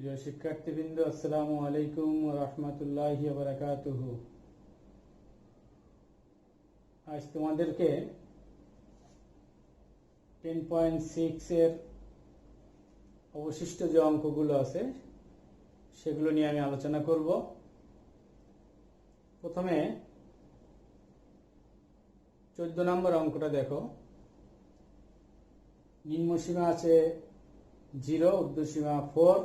প্রিয় শিক্ষার্থীবৃন্দ, আসসালামু আলাইকুম ওয়া রাহমাতুল্লাহি ওয়া বারাকাতুহু। আজ তোমাদেরকে 10.6 এর অবশিষ্ট যে অঙ্কগুলো আছে সেগুলো নিয়ে আমি আলোচনা করব। প্রথমে 14 নম্বর অঙ্কটা দেখো। নিম্নসীমা আছে 0, ঊর্ধ্বসীমা 4,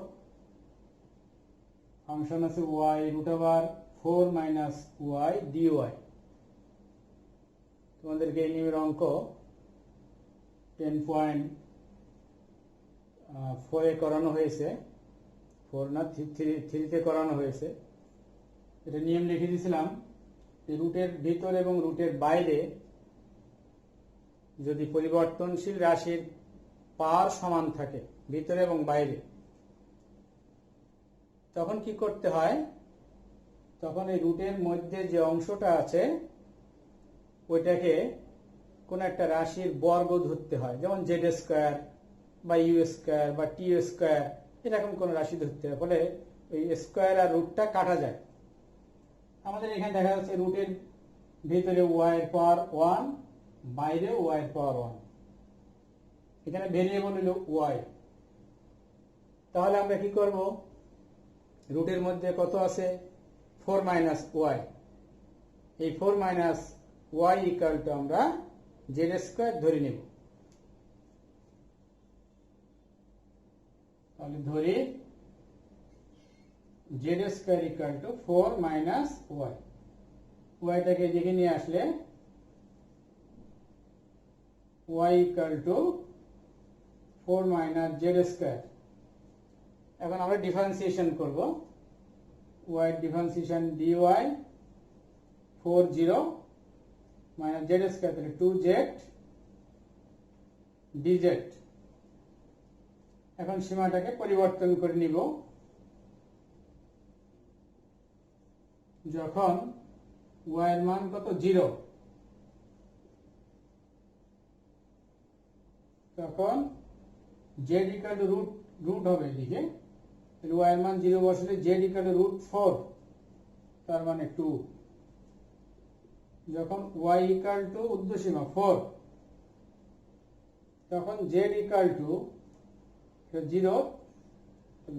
ফাংশন আছে y √4 - y dy। তোমাদেরকে এই নিয়মের অঙ্ক 10.4 এ করানো হয়েছে, 4 না 3 করানো হয়েছে। এটা নিয়ম লিখে দিয়েছিলাম যে রুটের ভিতর এবং রুটের বাইরে যদি পরিবর্তনশীল রাশির পাওয়ার সমান থাকে ভিতরে এবং বাইরে, তখন কি করতে হয়? তখন এই রুটের মধ্যে যে অংশটা আছে ওইটাকে কোন একটা রাশির বর্গ ধরতে হয়, যেমন জেড স্কোয়ার বা ইউ স্কোয়ার বা টি স্কোয়ার, এরকম কোন রাশি ধরতে হয়। ফলে ওই স্কোয়ার আর রুটটা কাটা যায়। আমাদের এখানে দেখা যাচ্ছে রুটের ভিতরে ওয়াই এর পাওয়ার 1, বাইরে ওয়াই এর পাওয়ার 1। এখানে ভেরিয়েবল হলো ওয়াই। তাহলে আমরা কি করব? রুটের মধ্যে কত আছে? 4 - y। এই 4 - y ইকুয়াল টু আমরা জেড স্কোয়ার ধরে নেব। তাহলে ধরি Z square equal to 4 - y। ওয়াইটাকে দিকে নিয়ে আসলে y equal to 4 - Z square. এখন আমরা ডিফারেন্সিয়েশন করব। y differentiation dy 40 - Z square, তাহলে 2z dz। এখন সীমাটাকে পরিবর্তন করে নিব। যখন y এর মান কত 0, তখন z ইকুয়াল টু রুট হবে এদিকে। y এর মান 0 বসলে z ইকুয়াল টু √4, তার মানে 2। যখন y ইকুয়াল টু ঊর্ধ্বসীমা 4, তখন z ইকুয়াল টু 0,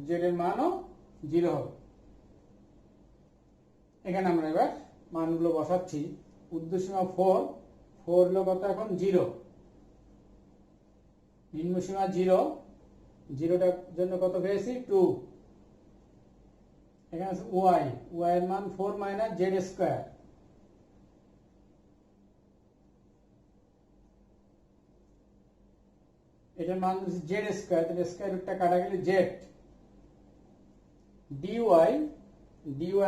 z এর মানও 0 হবে। এখানে আমরা এবার মানগুলো বসাচ্ছি। ঊর্ধ্বসীমা 4 হলো কত? এখন 0। নিম্নসীমা 0, 0টার জন্য কত পেয়েছি? 2। এখানে আছে y এর মান 4 - জেড স্কোয়ার। এটার মান জেড স্কোয়ার, তাহলে স্কোয়ার রুটটা কাটা গেলে জেড। dy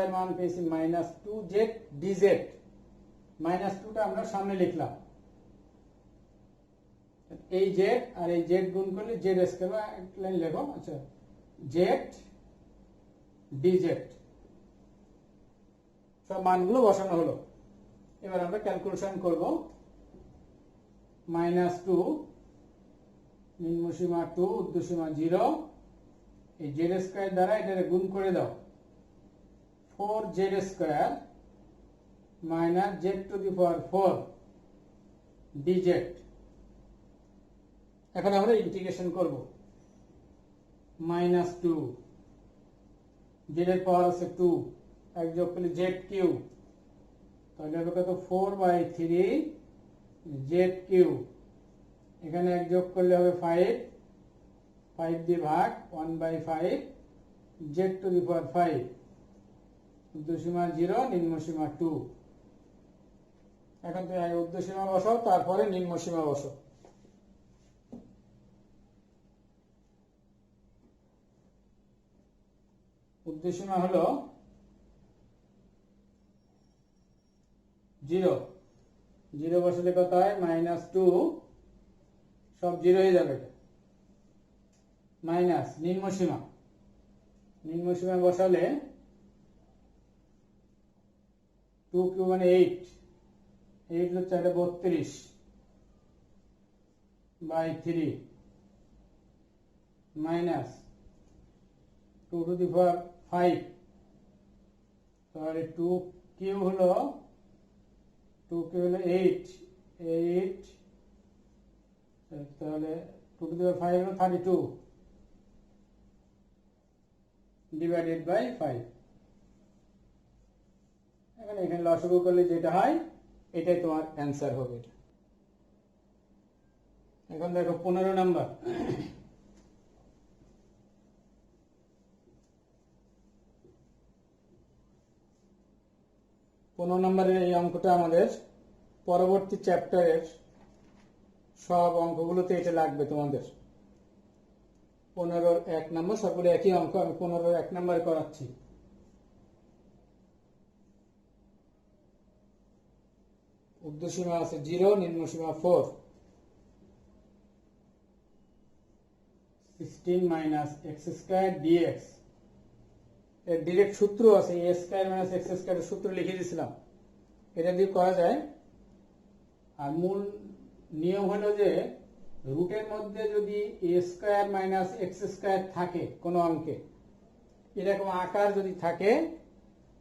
এর মান পেয়েছি -2z dz। -2টা আমরা সামনে লিখলাম। এই জেড আর এই জেড গুণ করলে জেড স্কোয়ার, একটা লাইন লেখো। আচ্ছা, জেড ডিজেড, সব মানগুলো বসানো হলো। এবার আমরা ক্যালকুলেশন করব। -2, নিম্নসীমা 2, ঊর্ধ্বসীমা 0, এই জেড স্কোয়ার দ্বারা এটাকে গুণ করে দাও। 4z square - z⁴ dz। এখন আমরা ইন্টিগ্রেশন করব। -2, z এর পাওয়ার আছে 2, এক যোগ করলে z3, তাহলে হবে কত? 4/3 z3। এখানে এক যোগ করলে হবে 5 দিয়ে ভাগ, 1/5 z⁵। ঊর্ধ্বসীমা 0, নিম্নসীমা 2। এখন তুমি আগে ঊর্ধ্বসীমা বসাও, তারপরে নিম্নসীমা বসাও। ঊর্ধ্বসীমা হলো 0 বসালে কত হয়? -2, সব 0 হয়ে যাবে। মাইনাস নিম্নসীমা বসালে 2 কিউব মানে 8 হচ্ছে 32/3 মাইনাস 2 টু দি পাওয়ার 5, তাহলে 2 কিউব হলো 8, তাহলে 2 টু দি পাওয়ার 5 হলো 32 ডিভাইডেড বাই 5। এখানে লসাগু করলে যেটা হয় এটাই তোমার অ্যান্সার হবে। এখন দেখো 15 নাম্বার। 15 নম্বরের এই অঙ্কটা আমাদের পরবর্তী চ্যাপ্টারের সব অঙ্কগুলোতে এটা লাগবে তোমাদের। 15 1 নম্বর সবগুলো একই অঙ্ক, আমি 15 1 নম্বরে করাচ্ছি। ঊর্ধ্বসীমা আছে 0, নিম্নসীমা 4। 16 মাইনাস এক্স স্কয়ার ডিএক্স এর ডিরেক্ট সূত্র আছে, এ স্কয়ার মাইনাস এক্স স্কয়ারের সূত্র লিখে দিয়েছিলাম, এটা দিয়ে করা যায়। আর মূল নিয়ম হলো যে রুটের মধ্যে যদি এ স্কয়ার মাইনাস এক্স স্কয়ার থাকে কোনো অঙ্কে, এরকম আকার যদি থাকে,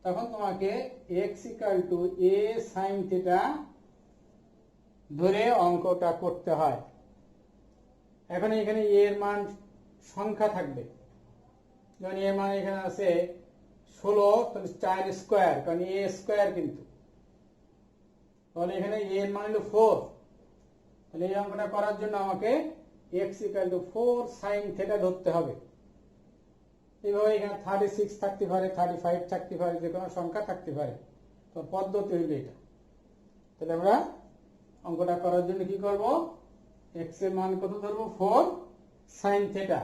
তখন তোমাকে x equal to A sine theta ধরে অঙ্কটা করতে হয়। এখন এখানে এর মান সংখ্যা থাকবে, যেমন এর মান এখানে আছে 16, তাহলে 4 স্কয়ার, কারণ এ স্কয়ার কিন্তু, তাহলে এখানে এর মান হলো 4। তাহলে এই অঙ্কটা করার জন্য আমাকে x equal to 4 sine theta ধরতে হবে। এইভাবে এখানে 36 থাকতে পারে, 35 থাকতে পারে, যে কোনো সংখ্যা থাকতে পারে, তো পদ্ধতি হইল এটা। তাহলে আমরা অঙ্কটা করার জন্য কি করব, এক্স এর মান কত ধরবো, 4 সাইন থিটা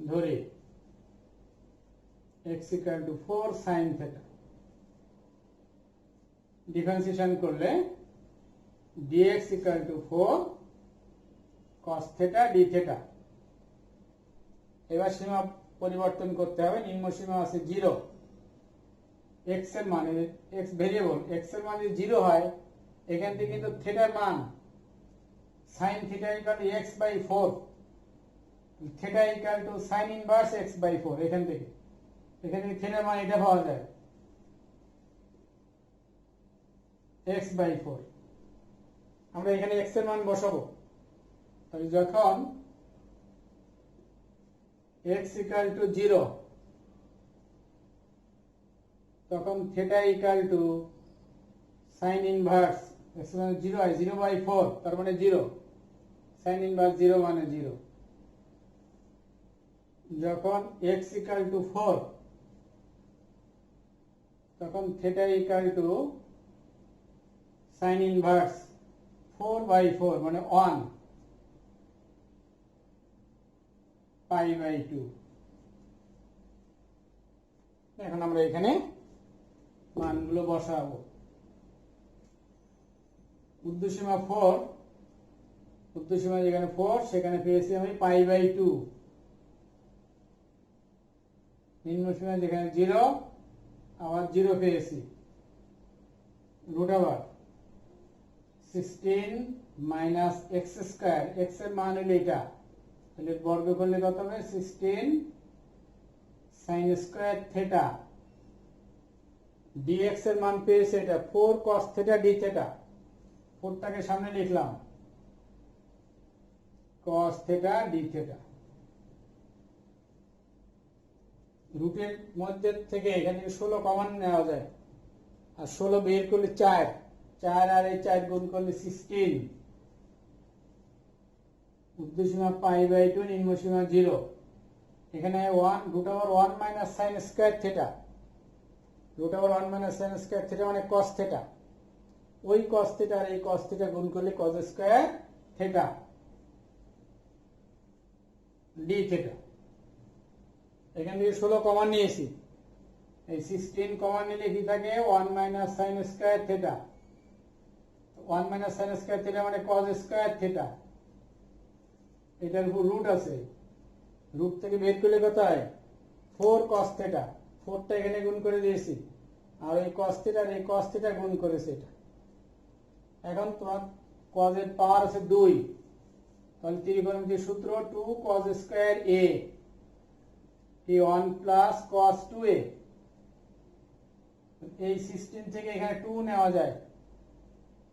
ধরে x equal to 4 sine theta differentiation করলে dx equal to 4 cos theta d theta. এবার সীমা পরিবর্তন করতে হবে, নিম্ন সীমা আছে 0, এক্স এর মান, এক্স ভেরিয়েবল, এক্স এর মান যদি 0 হয়, এখান থেকে কিন্তু থিটার মান sin theta equal to x by 4, theta equal to sin inverse x by 4, এখান থেকে থিটার মান এটা পাওয়া যায় x বাই 4। আমরা এখানে x এর মান বসাবো, তাহলে যখন x ইকুয়াল টু 0, তখন theta equal to sin inverse x মানে 0 হয়, 0 বাই 4, তার মানে 0, sin ইনভার্স 0 মানে 0। যখন x ইকুয়াল টু 4, তখন theta equal to sin inverse 4 by 4 মানে 1 পাই বাই 2। এখন আমরা এখানে মানগুলো বসাবো। ঊর্ধ্বসীমা 4, ঊর্ধ্বসীমা যেখানে 4 সেখানে পেয়েছি আমি পাই বাই 2, নিম্নসীমা যেখানে 0 আবার 0 পেয়েছি, রুট আবার 16 মাইনাস এক্স স্কয়ার, এক্স এর মান হলো এটা, তাহলে বর্গ করলে কত হবে, 16 সাইন স্কয়ার থিটা, dx এর মান পেয়েছে এটা 4 cos থিটা d থিটা, 4টাকে সামনে লিখলাম, cos থিটা d থিটা। রুটের মধ্যে থেকে এখানে 16 কমন নেওয়া যায়, আর 16 বের করলে 4 আর এই 4 গুণ করলে 16, ঊর্ধ্বসীমা পাই বাই 2, নিম্নসীমা 0, এখানে 1 root over 1 minus sine square theta, root over 1 minus sine square theta মানে cos থিটা, ওই cos থিটা আর এই cos থিটা গুণ করলে cos square theta d theta. এখান থেকে 16 কমন নিয়েছি, এই 16 কমন নিলে কি থাকে, 1 minus sine square theta, 1 minus sine square theta মানে cos স্কয়ার থিটা, এটার উপর রুট আছে, রুট থেকে বের করলে কত হয়, 4 cos থিটা, 4টা এখানে গুণ করে দিয়েছি, আর এই cos থিটা আর এই cos থিটা গুণ করেছে এটা। এখন তোমার cos এর পাওয়ার আছে 2, তাহলে ত্রিকোণমিতির সূত্র 2 cos স্কয়ার a এই 1 প্লাস cos 2a, এই 16 থেকে এখানে 2 নেওয়া যায়,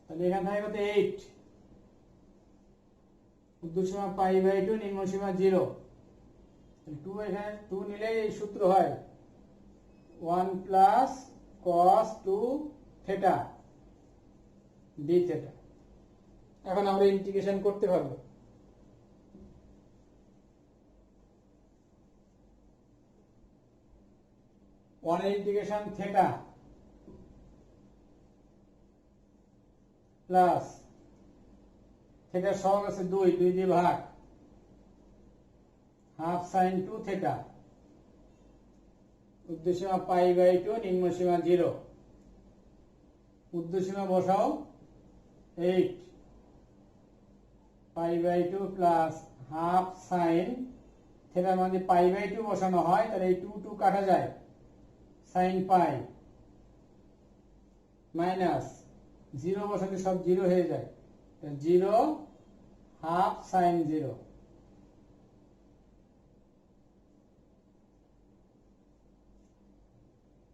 তাহলে এখানে থাকে কত 8, ঊর্ধ্বসীমা π/2 নিম্নসীমা 0, 2 এখানে 2 নিলে এই সূত্র হয় 1 plus cos 2 theta d theta. এখন আমরা ইন্টিগ্রেশন করতে পারবো। 1 এর ইন্টিগ্রেশন থিটা প্লাস থিটার সহগ আছে 2 দিয়ে ভাগ, হাফ sin 2 থিটা, ঊর্ধ্বসীমা π/2 নিম্নসীমা 0, ঊর্ধ্বসীমা বসাও 8 π/2 প্লাস হাফ sin থিটার মান যদি π/2 বসানো হয় তাহলে এই 2 কাটা যায়, sin π মাইনাস 0 বসাতে সব 0 হয়ে যায়, 0 হাফ sin 0,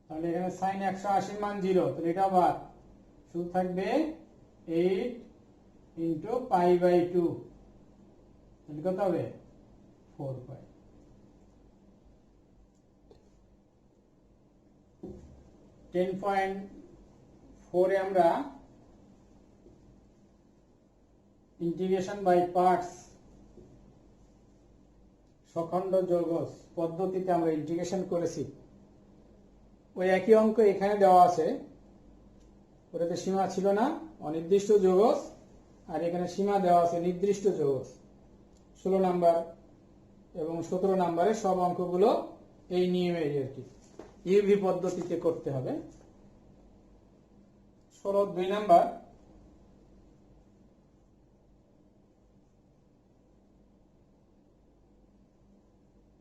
তাহলে এখানে sin 180 মান 0, তাহলে এটা বাদ, শুধু থাকবে 8 ইনটু π/2, তাহলে কত হবে 4π। 10.4 এ আমরা ইন্টিগ্রেশন বাই পার্টস সখণ্ড যৌগজ পদ্ধতিতে আমরা ইন্টিগ্রেশন করেছি। ওই একই অঙ্ক এখানে দেওয়া আছে, ওটাতে সীমা ছিল না, অনির্দিষ্ট যৌগজ, আর এখানে সীমা দেওয়া আছে নির্দিষ্ট যৌগজ। 16 নাম্বার এবং 17 নাম্বারে সব অঙ্কগুলো এই নিয়মে আর কি ইউভি পদ্ধতিতে করতে হবে। 2 নাম্বার,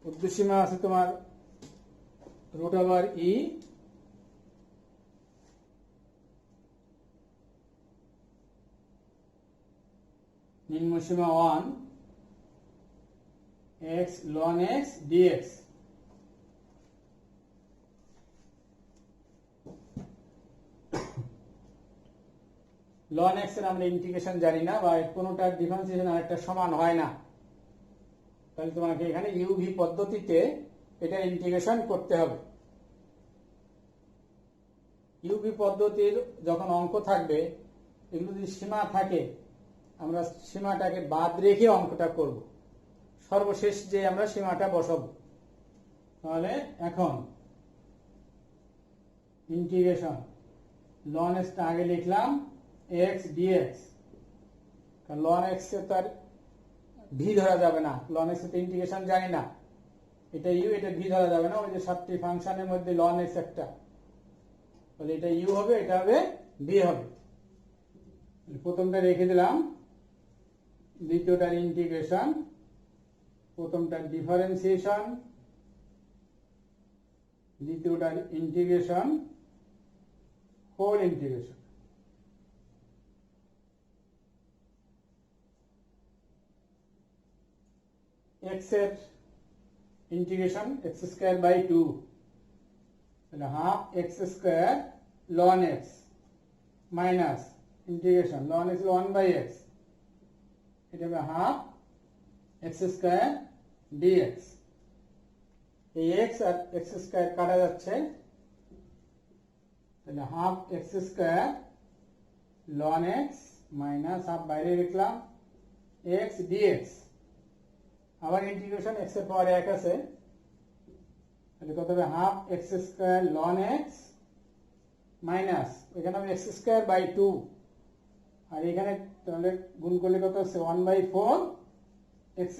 ঊর্ধ্বসীমা আছে তোমার √e, নিম্নসীমা 1 x ln x dx, ln x এর আমরা ইন্টিগ্রেশন জানি না, বা কোনোটার ডিফারেন্সিয়েশন আরেকটা সমান হয় না, তাহলে তোমাকে এখানে ইউভি পদ্ধতিতে এটা ইন্টিগ্রেশন করতে হবে। ইউভি পদ্ধতির যখন অঙ্ক থাকবে, এগুলো যদি সীমা থাকে আমরা সীমাটাকে বাদ রেখে অঙ্কটা করব, সর্বশেষ যে আমরা সীমাটা বসাবো। তাহলে এখন ইন্টিগ্রেশন ln x টা আগে লিখলাম x dx, কারণ ln x এ তার ভি ধরা যাবে না, ln x এর ইন্টিগ্রেশন জানি না, এটা ইউ, এটা ভি ধরা যাবে না, ওই যে 7টি ফাংশনের মধ্যে ln x একটা, তাহলে এটা ইউ হবে, এটা হবে ভি হবে। প্রথমটা রেখে দিলাম, দ্বিতীয়টার ইন্টিগ্রেশন, প্রথমটার ডিফারেন্সিয়েশন, দ্বিতীয়টার ইন্টিগ্রেশন, হোল ইন্টিগ্রেশন। x এর ইন্টিগ্রেশন x²/2, তাহলে half x² ln x minus integration ln x 1/x, এটা হবে হাফ x² dx। এই x আর x² কাটা যাচ্ছে, তাহলে half x² ln x minus half বাইরে লিখলাম x dx, আবার ইন্টিগ্রেশন x এর পাওয়ার 1 আছে, তাহলে কত হবে half x² ln x minus এখানে হবে x²/2, আর এখানে তাহলে গুণ করলে কত হচ্ছে 1/4 x²।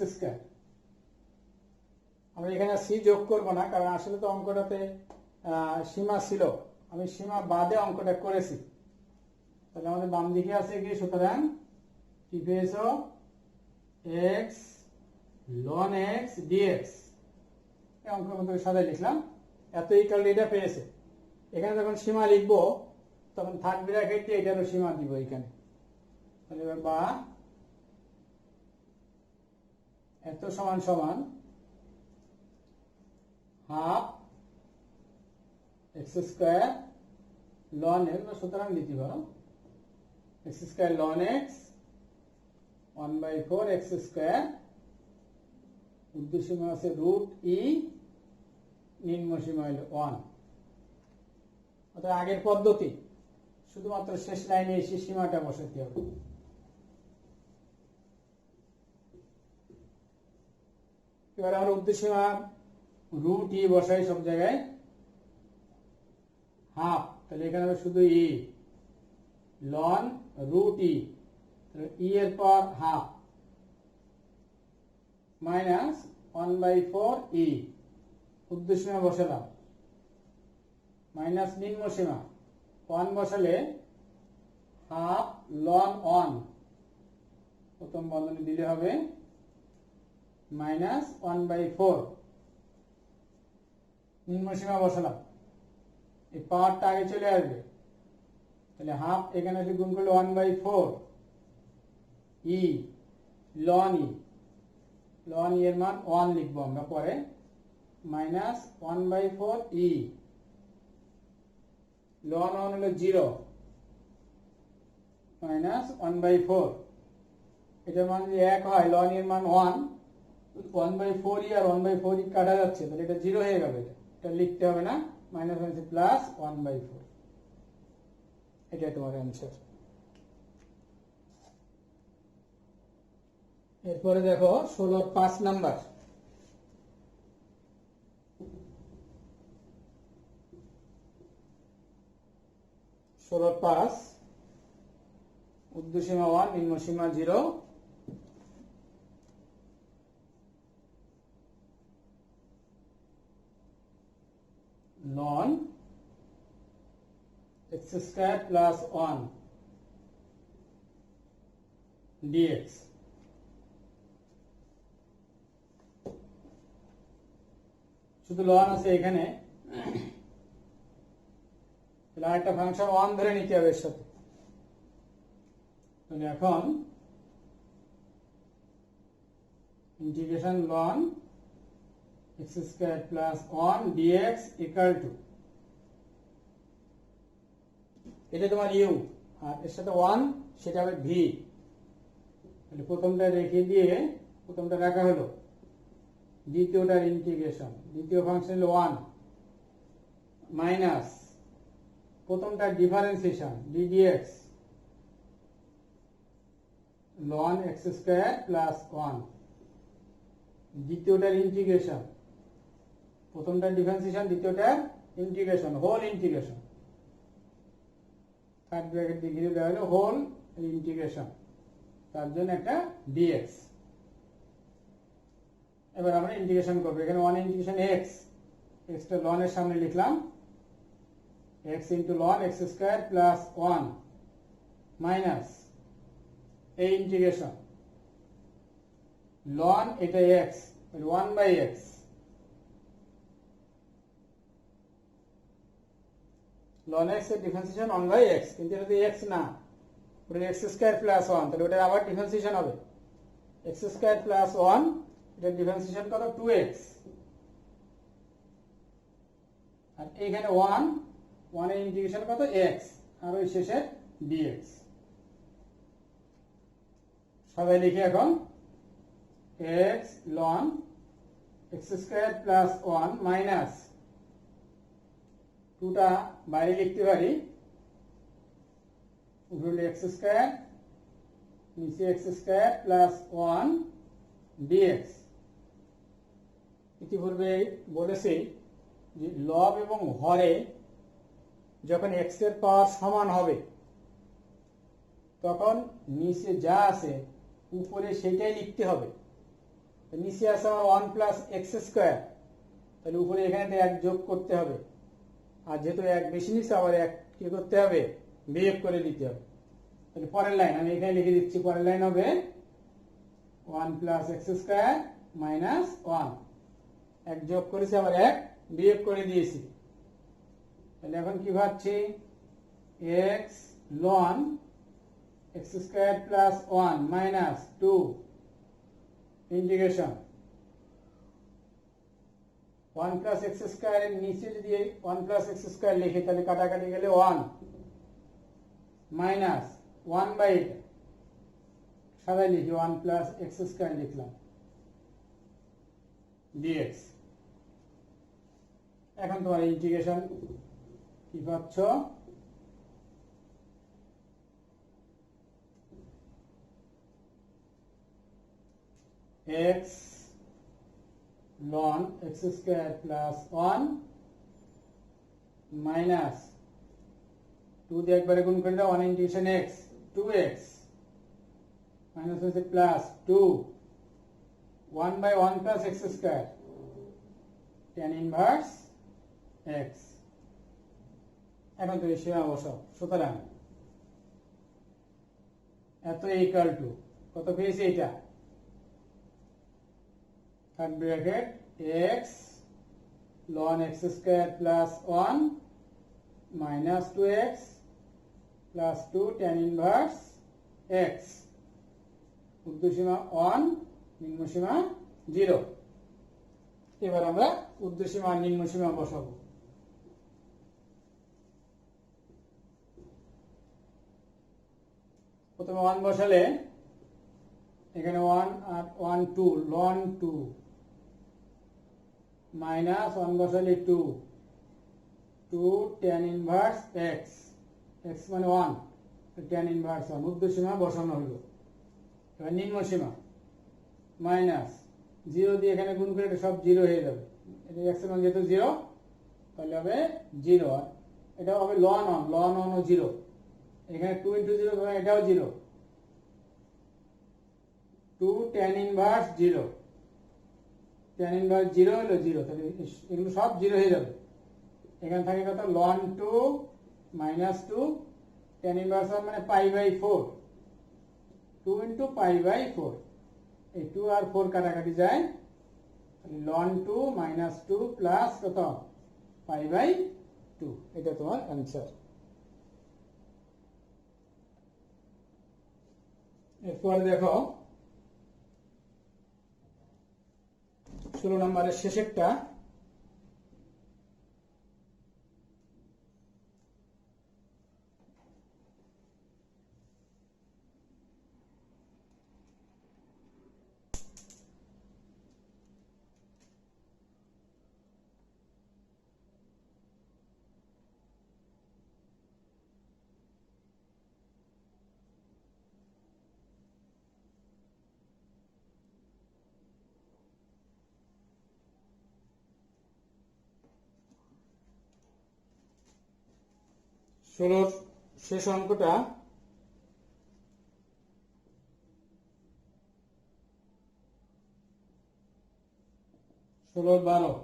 আমরা এখানে c যোগ করব না, কারণ আসলে তো অঙ্কটাতে সীমা ছিল, আমি সীমা বাদে অঙ্কটা করেছি, তাহলে আমাদের বাম দিকে আছে কি, সুতরাং কি পেয়েছো x ln x dx, এই অঙ্কের মধ্যে সাজাই লিখলাম, এত ইকুয়াল এটা পেয়েছে। এখানে যখন সীমা লিখবো তখন থার্ড ব্র্যাকেট দিয়ে এটারও সীমা দিব এখানে, তাহলে বা এত সমান সমান half x square loan x, বা সুতরাং লিখতে পারো x square loan x 1/4 x square, ঊর্ধ্বসীমা আছে রুট ই, নিম্ন সীমা হলো 1। অর্থাৎ আগের পদ্ধতি, শুধুমাত্র শেষ লাইনে এসে সীমাটা বসাতে হবে। এবার আমরা ঊর্ধ্বসীমা রুট ই বসাই সব জায়গায় হাফ, তাহলে এখানে হবে শুধু ই, লন রুট ই, ই এর পর হাফ মাইনাস 1/4 ই, ঊর্ধ্বসীমা বসালাম, মাইনাস নিম্ন সীমা 1 বসালে হাফ লন 1, প্রথম বন্ধনী দিলে হবে মাইনাস 1/4, নিম্ন সীমা বসালাম, এই পাওয়ারটা আগে চলে আসবে, তাহলে হাফ এখানে এসে গুণ করলে 1/4 ই লন ই, লন ই এর মান 1 লিখবো আমরা পরে, মাইনাস 1/4 ই, লন 1 হলো 0, মাইনাস 1/4, এটার মান যদি 1 হয়, লন এর মান 1, 1/4 ই আর 1/4 ই কাটা যাচ্ছে, তাহলে এটা 0 হয়ে গেল, এটা লিখতে হবে না, মাইনাস হচ্ছে প্লাস 1/4, এটাই তোমার অ্যান্সার। এরপরে দেখো 16 5 নাম্বার, ঊর্ধ্বসীমা 1 নিম্ন সীমা 0, ln x square plus 1 dx. শুধু লন আছে এখানে, তাহলে আরেকটা ফাংশন 1 ধরে নিতে হবে এর সাথে। তাহলে এখন integration ln x square plus 1 dx equal to, এটা তোমার ইউ, আর এর সাথে 1 সেটা হবে ভি। তাহলে প্রথমটা রেখে দিয়ে প্রথমটা রাখা হলো, দ্বিতীয়টার ইন্টিগ্রেশন, দ্বিতীয় ফাংশন হলো 1 মাইনাস প্রথমটার differentiation d d x ln x square plus 1, দ্বিতীয়টার ইন্টিগ্রেশন, প্রথমটার ডিফারেন্সিয়েশন দ্বিতীয়টার integration, whole integration, third bracket দিয়ে ঘিরে দেওয়া হলো হোল ইন্টিগ্রেশন, তার জন্য একটা ডিএক্স। এবার আমরা ইন্টিগ্রেশন করবো, এখানে 1 ইন্টিগ্রেশন এক্স, এক্সটা লন এর সামনে লিখলাম, x into loan x square plus 1 minus এই ইন্টিগ্রেশন লন, এটা এক্স 1/x লন এক্স এর ডিফারেন্সিয়েশন 1/x, কিন্তু এটা তো এক্স না, ওটা এক্স স্কয়ার প্লাস 1, তাহলে ওটা আবার ডিফারেন্সিয়েশন হবে এক্স স্কয়ার প্লাস 1, এটার ডিফারেন্সিয়েশন কত 2x, আর এইখানে 1 এর ইন্টিগ্রেশন কত x, আর ওই শেষে dx। সবাই লিখি এখন x ln x square plus 1 minus 2টা বাইরে লিখতে পারি, উপরে x স্কয়ার নিচে x স্কয়ার প্লাস 1 dx। ইতিপূর্বে বলেছি যে লব এবং হরে যখন x এর পাওয়ার সমান হবে তখন নিচে যা আছে উপরে সেটাই লিখতে হবে। নিচে আছে আমার 1 প্লাস এক্স স্কয়ার, তাহলে উপরে এখানে 1 যোগ করতে হবে, আর যেহেতু 1 বেশি নিচে আবার 1 কি করতে হবে, বিয়োগ করে দিতে হবে। তাহলে পরের লাইন আমি এখানে লিখে দিচ্ছি, পরের লাইন হবে 1 প্লাস এক্স স্কয়ার মাইনাস 1, 1 যোগ করেছি আবার 1 বিয়োগ করে দিয়েছি। তাহলে এখন কি ভাবছি, x ln x square plus 1 minus 2 integration 1 plus x স্কয়ারের নিচে যদি 1 প্লাস এক্স স্কয়ার লিখি তাহলে কাটাকাটি গেলে 1 মাইনাস 1 বাই সাদাই লিখি 1 প্লাস এক্স স্কয়ার লিখলাম dx। এখন তোমার ইন্টিগ্রেশন কি পাচ্ছ, x ln x square plus 1 minus 2 দিয়ে একবারে গুণ করে দাও 1 ইন্টিগ্রেশন x 2x মাইনাস হচ্ছে plus 2 1 by 1 plus x square tan inverse x। এখন তুমি সীমা বসাও। সুতরাং এত ইকুয়াল টু কত পেয়েছি, এটা third bracket x ln x square plus 1 minus 2x plus 2 tan inverse x, ঊর্ধ্বসীমা 1 নিম্নসীমা 0। এবার আমরা ঊর্ধ্বসীমা আর নিম্নসীমা বসাবো। প্রথমে 1 বসালে এখানে 1 আর 1 2 ln 2 মাইনাস 1 বসালে 2 tan ইনভার্স x, x মানে 1 tan ইনভার্স 1, ঊর্ধ্বসীমা বসানো হলো। এবার নিম্নসীমা মাইনাস 0 দিয়ে এখানে গুণ করে এটা সব 0 হয়ে যাবে, এটা x এর মান যেহেতু 0 তাহলে হবে 0, এটা হবে ln 1 ও 0, এখানে 2 * 0 মানে এটাও 0, 2 tan ইনভার্স 0, tan ইনভার্স 0 হলো 0, তাহলে এগুলো সব 0 হয়ে যাবে। এখানে থাকে কত ln 2 মাইনাস 2 tan ইনভার্স 1 মানে π/4, 2 * π/4, এই 2 আর 4 কাটাকাটি যায়, ln 2 মাইনাস 2 প্লাস কত π/2, এটা তোমার অ্যান্সার। এরপর দেখো 16 নম্বরের শেষেরটা, ষোলোর শেষ অঙ্কটা ষোলোর 12,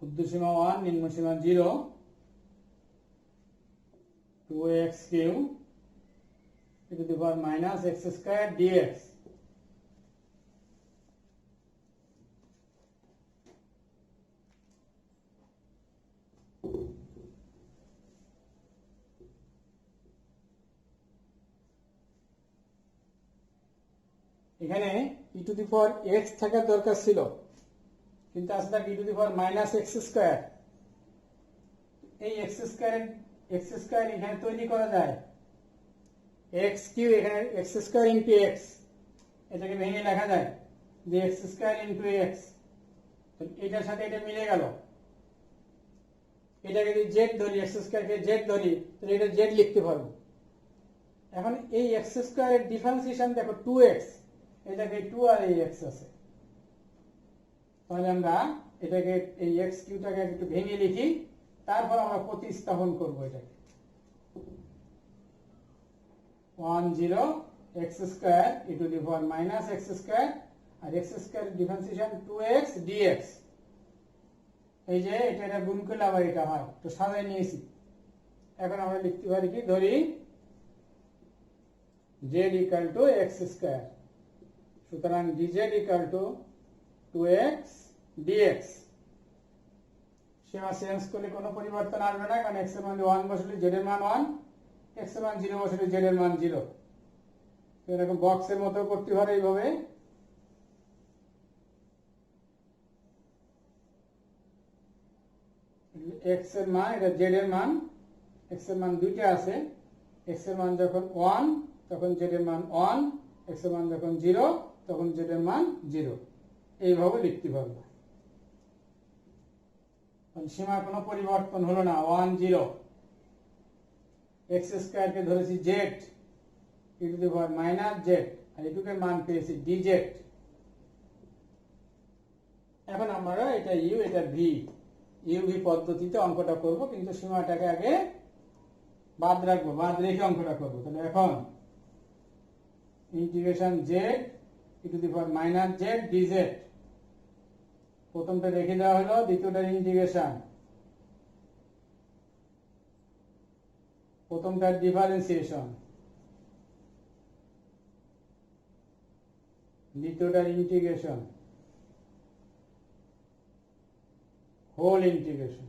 ঊর্ধ্বসীমা 1 নিম্নসীমা 0, 2x³ e to the power minus x square dx। এখানে e to the power x থাকার দরকার ছিল, কিন্তু আসলে e to the power minus x square, এই x স্কয়ার এখানে তৈরি করা যায়, x³ এখানে x স্কয়ার ইনটু x, এটাকে ভেঙে লেখা যায় যে x স্কয়ার ইনটু x, এটার সাথে এটা মিলে গেল। এটাকে যদি z ধরি, x স্কয়ারকে z ধরি, তাহলে এটা z লিখতে পারবো। এখন এই x স্কয়ারের ডিফারেন্সিয়েশন দেখো 2x, এটাকে 2 আর এই x আছে, তাহলে আমরা এটাকে এই x³ একটু ভেঙে লিখি, তারপর আমরা প্রতিস্থাপন করব এটাকে 1 0 x square e to the power minus x square, আর x square differentiation 2x dx। এই যে এটা গুণ করলে আবার এটা হয়, তো সাজায় নিয়েছি। এখন আমরা লিখতে পারি কি, ধরি z equal to x square, সুতরাং dz equal to 2x dx। সীমা চেঞ্জ করলে কোনো পরিবর্তন আসবে না, কারণ x এর মান 1 বসালে z এর মান 1, x এর মান 0 বসালে z এর মান 0। তো এরকম বক্সের মতো করতে পারে এইভাবে, x এর মান, এটা z এর মান, x এর মান দুইটা আছে, x এর মান যখন 1 তখন z এর মান 1, x এর মান যখন 0 তখন z এর মান 0, এইভাবে লিখতে পারবো। সীমার কোনো পরিবর্তন হলো না, 1 0। x স্কয়ার কে ধরেছি z e to the power minus z, আর এটুকের মান পেয়েছি dz। এখন আমরা এটা u এটা v, u v পদ্ধতিতে অঙ্কটা করব, কিন্তু সীমাটাকে আগে বাদ রাখবো, বাদ রেখে অঙ্কটা করব। তাহলে এখন integration z e to the power minus z dz, প্রথমটা রেখে দেওয়া হলো, দ্বিতীয়টার ইন্টিগ্রেশন, প্রথমটার ডিফারেন্সিয়েশন, দ্বিতীয়টার integration, whole integration.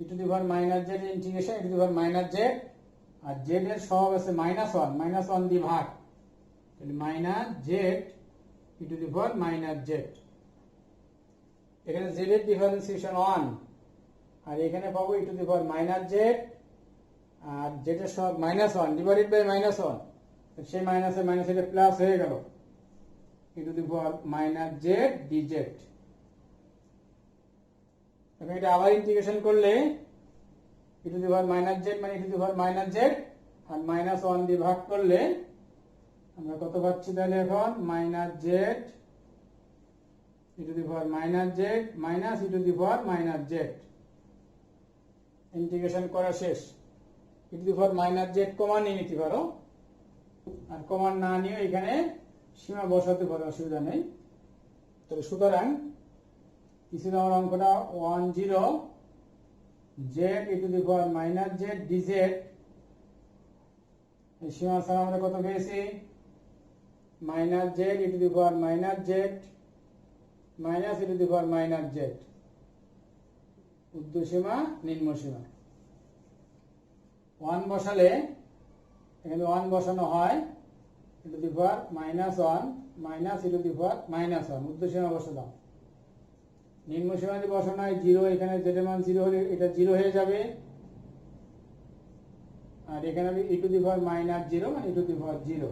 e to the power minus z এর integration e to the power minus z, আর z এর সহগ আছে -1 দিয়ে ভাগ, তাহলে minus z e to the power minus z। এখানে z এর ডিফারেন্সিয়েশন 1, আর এখানে পাবো e to the power minus z, আর z এর সহগ -1 ডিভাইডেড বাই -1, সেই মাইনাসে মাইনাস এটা প্লাস হয়ে গেল, e to the power minus z dz। এখন এটা আবার ইন্টিগ্রেশন করলে e to the power minus z মানে e to the power minus z, আর -1 দিয়ে ভাগ করলে আমরা কত পাচ্ছি তাহলে এখন minus z e to the power minus z minus e to the power minus z। Integration করা শেষ। e to the power minus z common নিয়ে নিতে পারো, আর কমন না নিয়ে এখানে সীমা বসাতে পারো, অসুবিধা নেই। তবে সুতরাং কিছু আমার অঙ্কটা 1 0 z e to the power minus z dz, এই সীমা ছাড়া আমরা কত পেয়েছি minus z e to the power minus z minus e to the power minus z, ঊর্ধ্ব সীমা নিম্ন সীমা। 1 বসালে এখানে 1 বসানো হয়, e to the power -1 minus e to the power -1, ঊর্ধ্ব সীমা বসে দাও। নিম্ন সীমা যদি বসানো হয় 0, এখানে z এর মান 0 হলে এটা 0 হয়ে যাবে, আর এখানে হবে e টু দি পাওয়ার -0 মানে e টু দি পাওয়ার 0।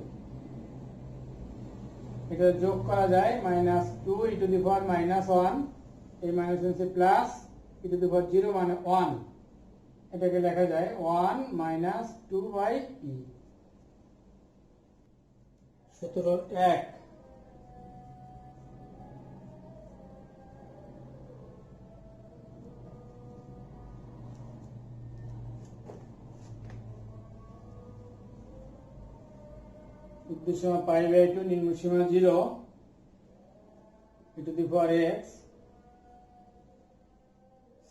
এটা যোগ করা যায়, -2 e টু দি পাওয়ার -1, এই মাইনাস হচ্ছে plus e to the power 0 মানে 1, এটাকে লেখা যায় 1 - 2/e। 17 ঊর্ধ্ব সীমা π/2, নিম্ন সীমা 0, e to the power x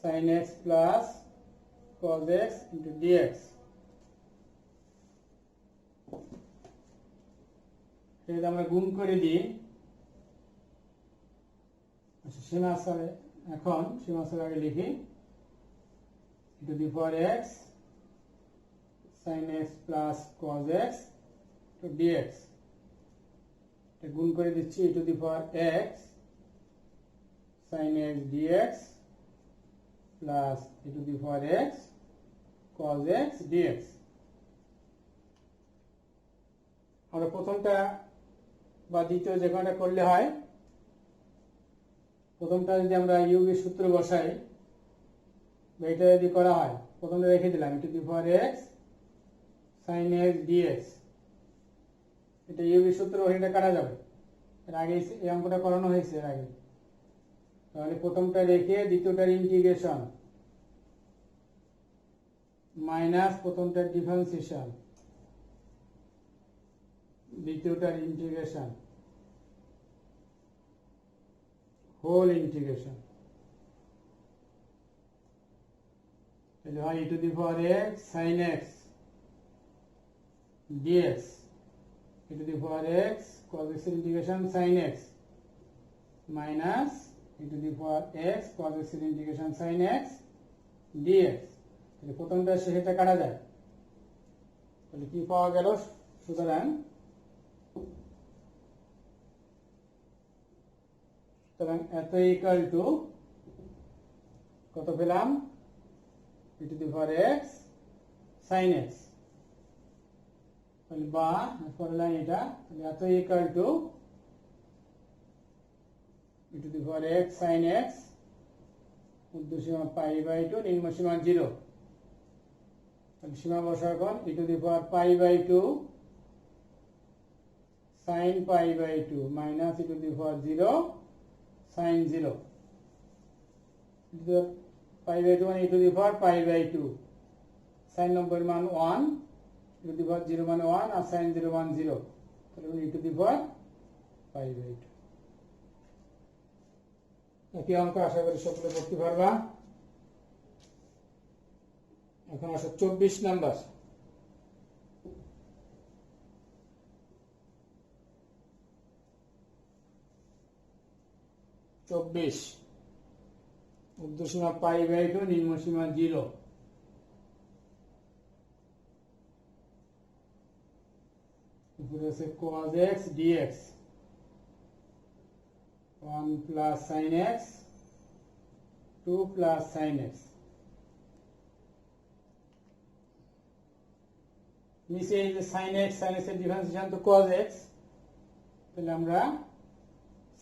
sin x plus cos x into dx। এটা আমরা গুণ করে দিই। আচ্ছা, সীমা স্তরে এখন সীমা স্তরে আগে লিখি e to the power x sin x plus cos x to dx, এটা গুণ করে দিচ্ছি e to the power x sin x dx plus e to the power x cos x dx। আমরা প্রথমটা বা দ্বিতীয় যে কোনটা করলে হয়, প্রথমটা যদি আমরা u এর সূত্র বসাই, এটা যদি করা হয়, প্রথমটা রেখে দিলাম e to the power x sin x dx, এটা u এর সূত্র, এটা কাটা যাবে, এর আগে এই অঙ্কটা করানো হয়েছে এর আগে। তাহলে প্রথমটা রেখে দ্বিতীয়টার ইন্টিগ্রেশন মাইনাস প্রথমটার ডিফারেন্সিয়েশন, দ্বিতীয়টার ইন্টিগ্রেশন, হোল ইন্টিগ্রেশন, তাহলে হয় e to the power x sin x dx, e to the power x cos x এর integration sin x minus e to the power x cos x এর integration sin x dx। তাহলে প্রথমটা সেটা কাটা যায়, তাহলে কি পাওয়া গেল? সুতরাং সুতরাং এত ইকুয়াল টু কত পেলাম, e to the power x sin x, তাহলে বা পরের লাইন এটা, তাহলে এত equal to e to the power x sin x, ঊর্ধ্বসীমা পাই বাই 2, নিম্ন সীমা 0, তাহলে সীমা বসা এখন e to the power pi by 2 sin pi by 2 minus e to the power 0 sin 0, pi by 2 মানে e to the power pi by 2, sin 90 মান 1, e to the power 0 মানে 1, আর sin 0 মান 0, তাহলে e to the power pi by 2। একই অঙ্ক আশা করি সকলে করতে পারবা। এখন আসো 24 নাম্বার। ঊর্ধ্বসীমা পাই বাই 2, নিম্ন সীমা 0, উপরে আছে cos x dx, 1 plus sin x 2 plus sin x, নিচে এই যে sin x এর ডিফারেন্সিয়েশন তো cos x, তাহলে আমরা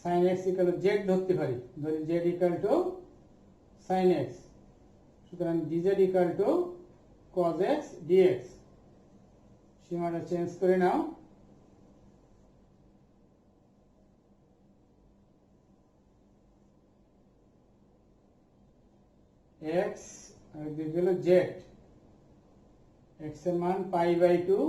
sin x equal to z ধরতে পারি, ধরি z equal to sin x, সুতরাং dz equal to cos x dx, সীমাটা চেঞ্জ করে নাও, x আর দিকে হলো z, x এর মান পাই বাই 2,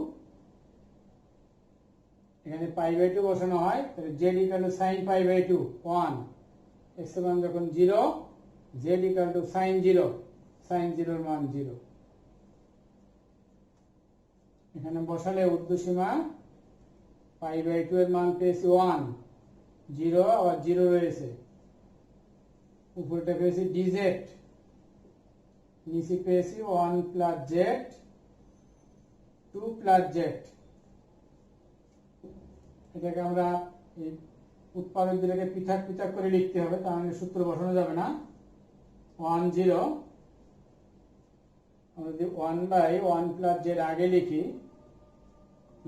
এখানে পাই বাই 2 বসানো হয়, তাহলে z equal to sin pi by 2 1, x এর মান যখন 0, z equal to sin 0, sin 0 এর মান 0, এখানে বসালে ঊর্ধ্বসীমা পাই বাই 2 এর মান পেয়েছি 1, 0 আবার 0 রয়েছে, উপরটা পেয়েছি dz, নিচে পেয়েছি 1 প্লাস z 2 প্লাস z, এটাকে আমরা এই উৎপাদক দুটোকে পৃথক পৃথক করে লিখতে হবে, তার মানে সূত্র বসানো যাবে না। 1 0, আমরা যদি 1 বাই 1 প্লাস z আগে লিখি,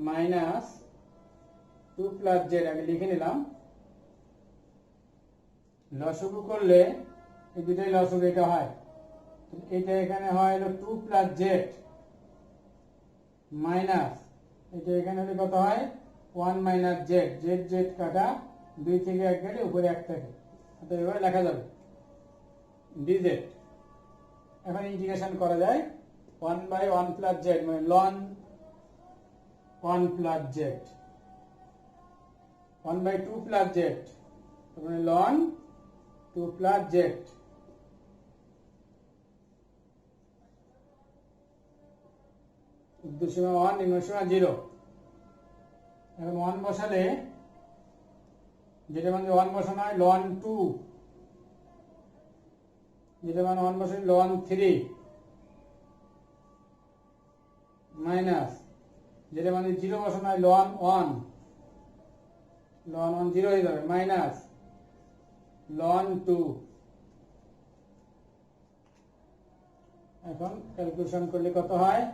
মাইনাস 2 প্লাস z আগে লিখে নিলাম, লসাগু করলে এই দুটোই লসাগু এটা হয়, এটা এখানে হয় হলো 2 প্লাস z মাইনাস এটা এখানে হলে কত হয় 1 মাইনাস z, z z কাটা 2 থেকে 1 গেলে উপরে 1 থাকে, অর্থাৎ এভাবে লেখা যাবে dz। এখন ইন্টিগ্রেশন করা যায়, 1 বাই 1 প্লাস z মানে ln 1 plus z, 1 by 2 plus z মানে ln 2 প্লাস z, ঊর্ধ্বসীমা 1, নিম্ন সীমা 0, এখন 1 বসালে যেটা মানে 1 বসানো হয় ln 2, যেটা মানে 1 বসালে ln 3, মাইনাস যেটা মানে 0 বসানো হয় ln 1, ln 1 0 হয়ে যাবে, মাইনাস ln 2, এখন ক্যালকুলেশন করলে কত হয়,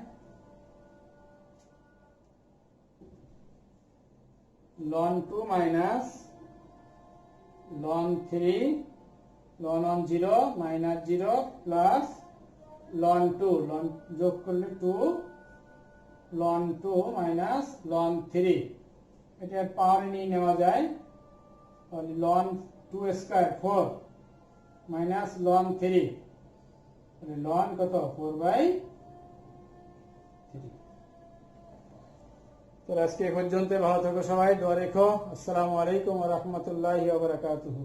ln 2 minus ln 3, ln 1 0 minus 0 plus ln 2, ln যোগ করলে 2, ln 2 মাইনাস ln 3, এটার পাওয়ার নিয়ে নেওয়া যায়, তাহলে ln 2 স্কয়ার 4 মাইনাস ln 3, তাহলে ln কত 4 বাই 3। তো আজকে এই পর্যন্ত, ভালো থেকো সবাই, দোয়া রেখো, আসসালামু আলাইকুম ওয়া রাহমাতুল্লাহি ওয়া বারাকাতুহু।